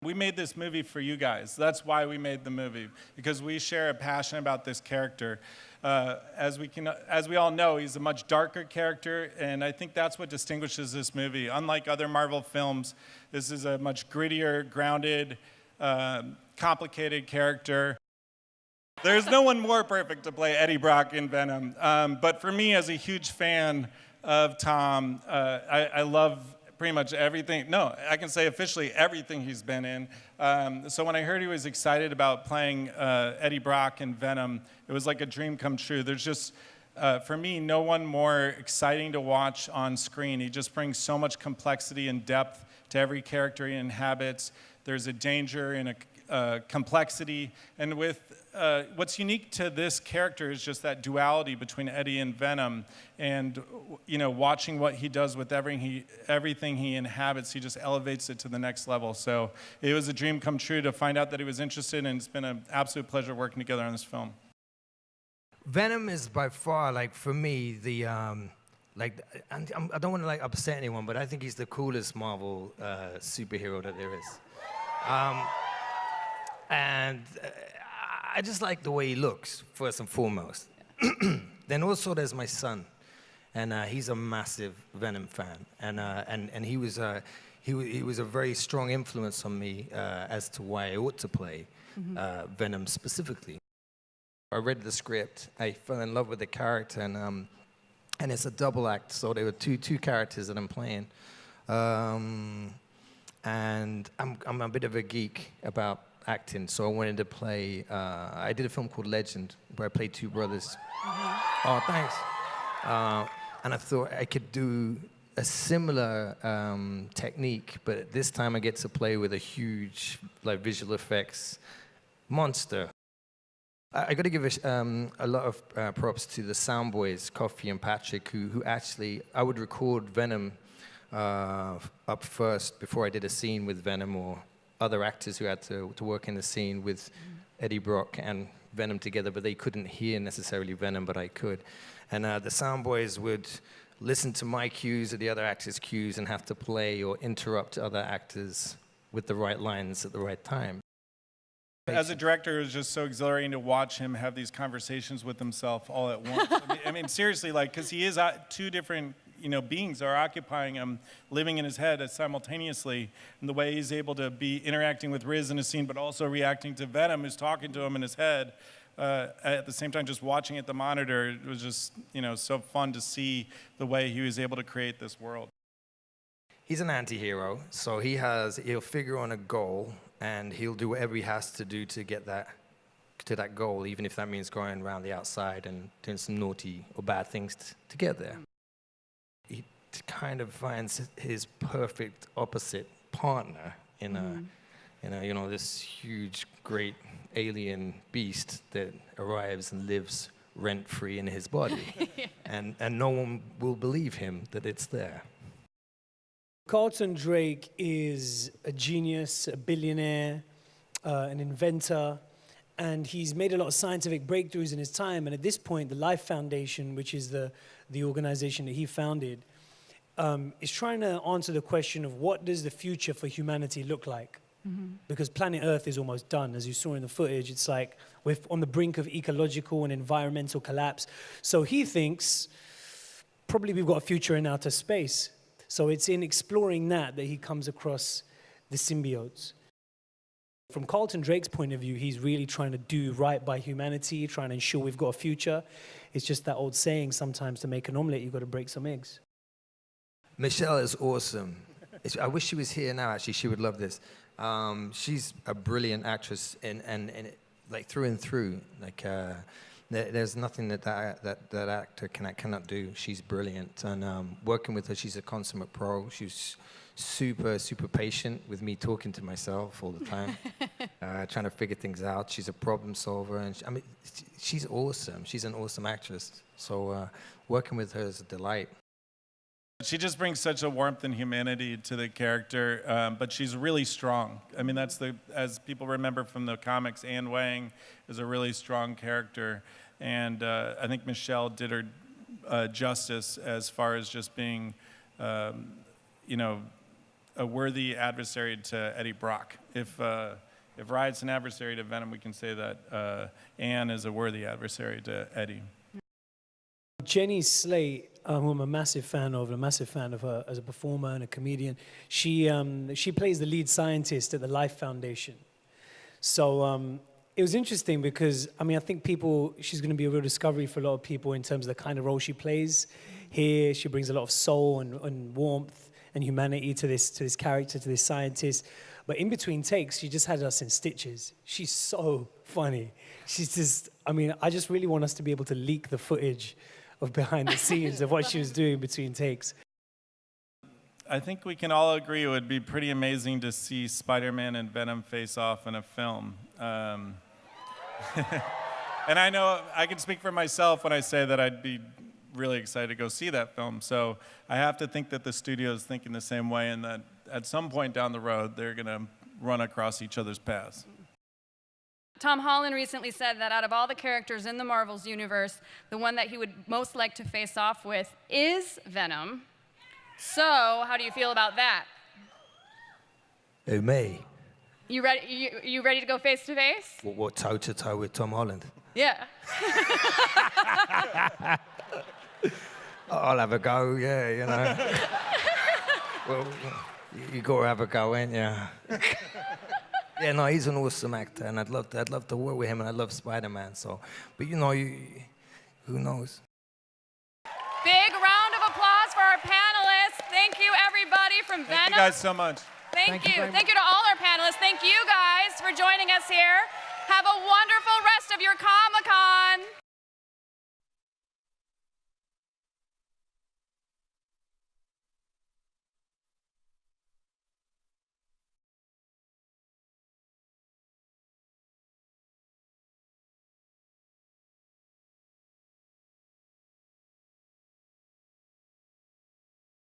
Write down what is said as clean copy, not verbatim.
We made this movie for you guys. That's why we made the movie, because we share a passion about this character. As we all know, he's a much darker character, and I think that's what distinguishes this movie. Unlike other Marvel films, this is a much grittier, grounded, complicated character. There's no one more perfect to play Eddie Brock in Venom. But for me, as a huge fan of Tom, I love pretty much everything. No, I can say officially everything he's been in. So when I heard he was excited about playing Eddie Brock in Venom, it was like a dream come true. There's just, for me, no one more exciting to watch on screen. He just brings so much complexity and depth to every character he inhabits. There's a danger and a complexity. And with what's unique to this character is just that duality between Eddie and Venom. And watching what he does with everything he inhabits, he just elevates it to the next level. So it was a dream come true to find out that he was interested, and it's been an absolute pleasure working together on this film. Venom is by far, like, for me, the I don't want to upset anyone, but I think he's the coolest Marvel superhero that there is. I just like the way he looks, first and foremost. Then also there's my son, and he's a massive Venom fan, and he was a very strong influence on me as to why I ought to play Venom specifically. I read the script, I fell in love with the character, and it's a double act, so there were two characters that I'm playing, and I'm a bit of a geek about acting, so I wanted to play. I did a film called Legend, where I played two brothers. Oh, thanks. And I thought I could do a similar technique, but this time I get to play with a huge, visual effects monster. I got to give a lot of props to the sound boys, Coffee and Patrick, who actually, I would record Venom up first before I did a scene with Venom, or other actors who had to work in the scene with Eddie Brock and Venom together, but they couldn't hear necessarily Venom, but I could. And the sound boys would listen to my cues or the other actors' cues and have to play or interrupt other actors with the right lines at the right time. As a director, it was just so exhilarating to watch him have these conversations with himself all at once. I mean, seriously, because he is two different beings are occupying him, living in his head simultaneously, and the way he's able to be interacting with Riz in a scene, but also reacting to Venom, who's talking to him in his head, at the same time just watching at the monitor. It was just, so fun to see the way he was able to create this world. He's an anti-hero, so he'll figure on a goal, and he'll do whatever he has to do to get to that goal, even if that means going around the outside and doing some naughty or bad things to get there. He kind of finds his perfect opposite partner in this huge, great alien beast that arrives and lives rent-free in his body. and no one will believe him that it's there. Carlton Drake is a genius, a billionaire, an inventor, and he's made a lot of scientific breakthroughs in his time. And at this point, the Life Foundation, which is the organization that he founded, is trying to answer the question of what does the future for humanity look like? Because planet Earth is almost done. As you saw in the footage, it's like we're on the brink of ecological and environmental collapse. So he thinks probably we've got a future in outer space. So it's in exploring that he comes across the symbiotes. From Carlton Drake's point of view, he's really trying to do right by humanity, trying to ensure we've got a future. It's just that old saying, sometimes to make an omelet, you've got to break some eggs. Michelle is awesome. I wish she was here now, actually. She would love this. She's a brilliant actress, and through and through. There's nothing that actor cannot do. She's brilliant, and working with her, she's a consummate pro. She's super patient with me talking to myself all the time, trying to figure things out. She's a problem solver, and she's awesome. She's an awesome actress. So working with her is a delight. She just brings such a warmth and humanity to the character, but she's really strong. I mean, as people remember from the comics, Anne Wang is a really strong character. And I think Michelle did her justice as far as just being, a worthy adversary to Eddie Brock. If Riot's an adversary to Venom, we can say that Anne is a worthy adversary to Eddie. Jenny Slate, who I'm a massive fan of her as a performer and a comedian, she plays the lead scientist at the Life Foundation. So it was interesting because, I mean, I think she's going to be a real discovery for a lot of people in terms of the kind of role she plays. Here, she brings a lot of soul and warmth and humanity to this character, to this scientist. But in between takes, she just had us in stitches. She's so funny. She's just, I mean, I just really want us to be able to leak the footage of behind the scenes of what she was doing between takes. I think we can all agree it would be pretty amazing to see Spider-Man and Venom face off in a film. And I know I can speak for myself when I say that I'd be really excited to go see that film. So I have to think that the studio is thinking the same way, and that at some point down the road, they're going to run across each other's paths. Tom Holland recently said that out of all the characters in the Marvel's universe, the one that he would most like to face off with is Venom. So, how do you feel about that? Who, me? You ready to go face to face? What toe to toe with Tom Holland? Yeah. I'll have a go, yeah, you know. Well, you gotta have a go, ain't you? Yeah, no, he's an awesome actor, and I'd love to work with him, and I love Spider-Man. So, but you know, who knows? Big round of applause for our panelists. Thank you, everybody from Venom. Thank you guys so much. Thank you. Thank you to all our panelists. Thank you guys for joining us here. Have a wonderful rest of your Comic-Con.